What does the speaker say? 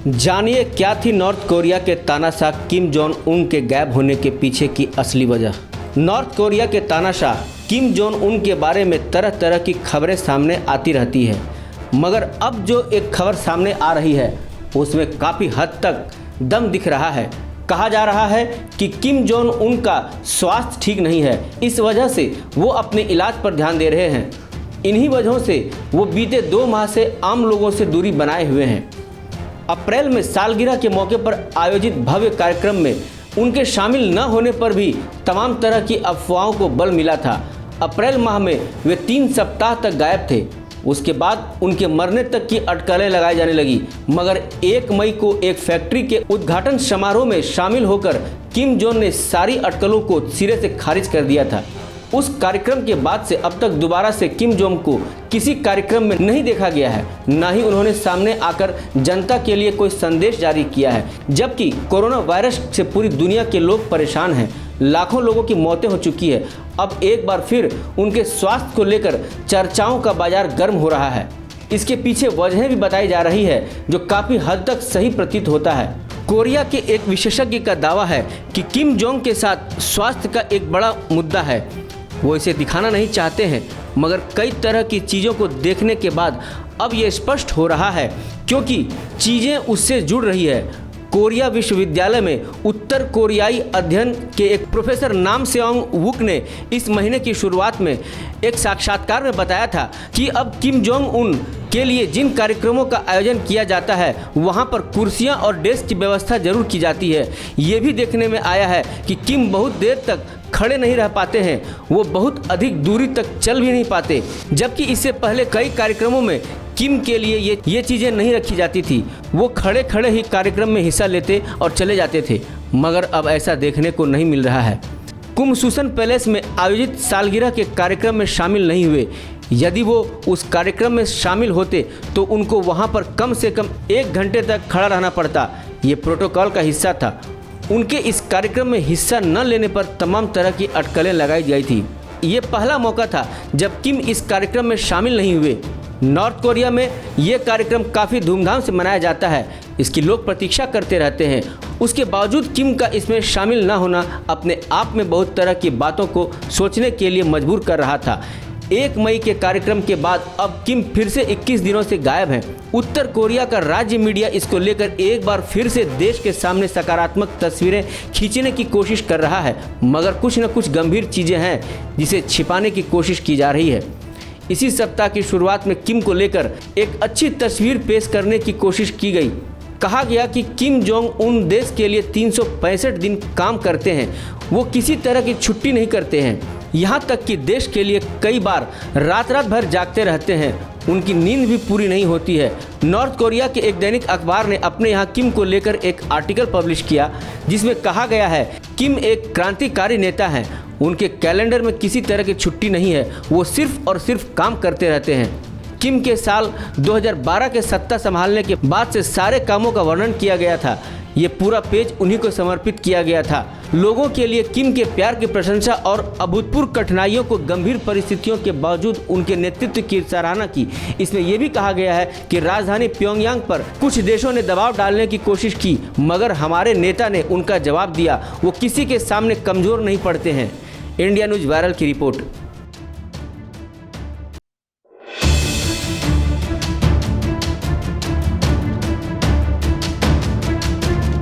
जानिए क्या थी नॉर्थ कोरिया के तानाशाह किम जोंग उन के गायब होने के पीछे की असली वजह। नॉर्थ कोरिया के तानाशाह किम जोंग उन के बारे में तरह तरह की खबरें सामने आती रहती है, मगर अब जो एक खबर सामने आ रही है उसमें काफ़ी हद तक दम दिख रहा है। कहा जा रहा है कि किम जोंग उन का स्वास्थ्य ठीक नहीं है, इस वजह से वो अपने इलाज पर ध्यान दे रहे हैं। इन्हीं वजहों से वो बीते 2 माह से आम लोगों से दूरी बनाए हुए हैं। अप्रैल में सालगिरह के मौके पर आयोजित भव्य कार्यक्रम में उनके शामिल न होने पर भी तमाम तरह की अफवाहों को बल मिला था। अप्रैल माह में वे 3 सप्ताह तक गायब थे। उसके बाद उनके मरने तक की अटकलें लगाई जाने लगी, मगर 1 मई को एक फैक्ट्री के उद्घाटन समारोह में शामिल होकर किम जोंग ने सारी अटकलों को सिरे से खारिज कर दिया था। उस कार्यक्रम के बाद से अब तक दोबारा से किम जोंग को किसी कार्यक्रम में नहीं देखा गया है, न ही उन्होंने सामने आकर जनता के लिए कोई संदेश जारी किया है। जबकि कोरोना वायरस से पूरी दुनिया के लोग परेशान हैं, लाखों लोगों की मौतें हो चुकी है। अब एक बार फिर उनके स्वास्थ्य को लेकर चर्चाओं का बाजार गर्म हो रहा है। इसके पीछे वजहें भी बताई जा रही है जो काफ़ी हद तक सही प्रतीत होता है। कोरिया के एक विशेषज्ञ का दावा है कि किम जोंग के साथ स्वास्थ्य का एक बड़ा मुद्दा है। वो इसे दिखाना नहीं चाहते हैं, मगर कई तरह की चीज़ों को देखने के बाद अब ये स्पष्ट हो रहा है, क्योंकि चीज़ें उससे जुड़ रही है। कोरिया विश्वविद्यालय में उत्तर कोरियाई अध्ययन के एक प्रोफेसर नाम सेओंग वुक ने इस महीने की शुरुआत में एक साक्षात्कार में बताया था कि अब किम जोंग उन के लिए जिन कार्यक्रमों का आयोजन किया जाता है वहां पर कुर्सियां और डेस्क की व्यवस्था जरूर की जाती है। ये भी देखने में आया है कि किम बहुत देर तक खड़े नहीं रह पाते हैं, वो बहुत अधिक दूरी तक चल भी नहीं पाते, जबकि इससे पहले कई कार्यक्रमों में किम के लिए ये चीज़ें नहीं रखी जाती थी। वो खड़े खड़े ही कार्यक्रम में हिस्सा लेते और चले जाते थे, मगर अब ऐसा देखने को नहीं मिल रहा है। कुमसुसन पैलेस में आयोजित सालगिरह के कार्यक्रम में शामिल नहीं हुए। यदि वो उस कार्यक्रम में शामिल होते तो उनको वहाँ पर कम से कम 1 घंटे तक खड़ा रहना पड़ता। ये प्रोटोकॉल का हिस्सा था। उनके इस कार्यक्रम में हिस्सा न लेने पर तमाम तरह की अटकलें लगाई गई थी। ये पहला मौका था जब किम इस कार्यक्रम में शामिल नहीं हुए। नॉर्थ कोरिया में ये कार्यक्रम काफ़ी धूमधाम से मनाया जाता है, इसकी लोग प्रतीक्षा करते रहते हैं। उसके बावजूद किम का इसमें शामिल न होना अपने आप में बहुत तरह की बातों को सोचने के लिए मजबूर कर रहा था। 1 मई के कार्यक्रम के बाद अब किम फिर से 21 दिनों से गायब हैं। उत्तर कोरिया का राज्य मीडिया इसको लेकर एक बार फिर से देश के सामने सकारात्मक तस्वीरें खींचने की कोशिश कर रहा है, मगर कुछ न कुछ गंभीर चीज़ें हैं जिसे छिपाने की कोशिश की जा रही है। इसी सप्ताह की शुरुआत में किम को लेकर एक अच्छी तस्वीर पेश करने की कोशिश की गई। कहा गया कि किम जोंग उन देश के लिए 365 दिन काम करते हैं, वो किसी तरह की छुट्टी नहीं करते हैं, यहाँ तक कि देश के लिए कई बार रात भर जागते रहते हैं। उनकी नींद भी पूरी नहीं होती है। नॉर्थ कोरिया के एक दैनिक अखबार ने अपने यहाँ किम को लेकर एक आर्टिकल पब्लिश किया, जिसमें कहा गया है किम एक क्रांतिकारी नेता हैं। उनके कैलेंडर में किसी तरह की छुट्टी नहीं है, वो सिर्फ और सिर्फ काम करते रहते हैं। किम के साल 2012 के सत्ता संभालने के बाद से सारे कामों का वर्णन किया गया था। ये पूरा पेज उन्हीं को समर्पित किया गया था। लोगों के लिए किम के प्यार की प्रशंसा और अभूतपूर्व कठिनाइयों को गंभीर परिस्थितियों के बावजूद उनके नेतृत्व की सराहना की। इसमें यह भी कहा गया है कि राजधानी प्योंगयांग पर कुछ देशों ने दबाव डालने की कोशिश की, मगर हमारे नेता ने उनका जवाब दिया। वो किसी के सामने कमज़ोर नहीं पड़ते हैं। इंडिया न्यूज़ वायरल की रिपोर्ट।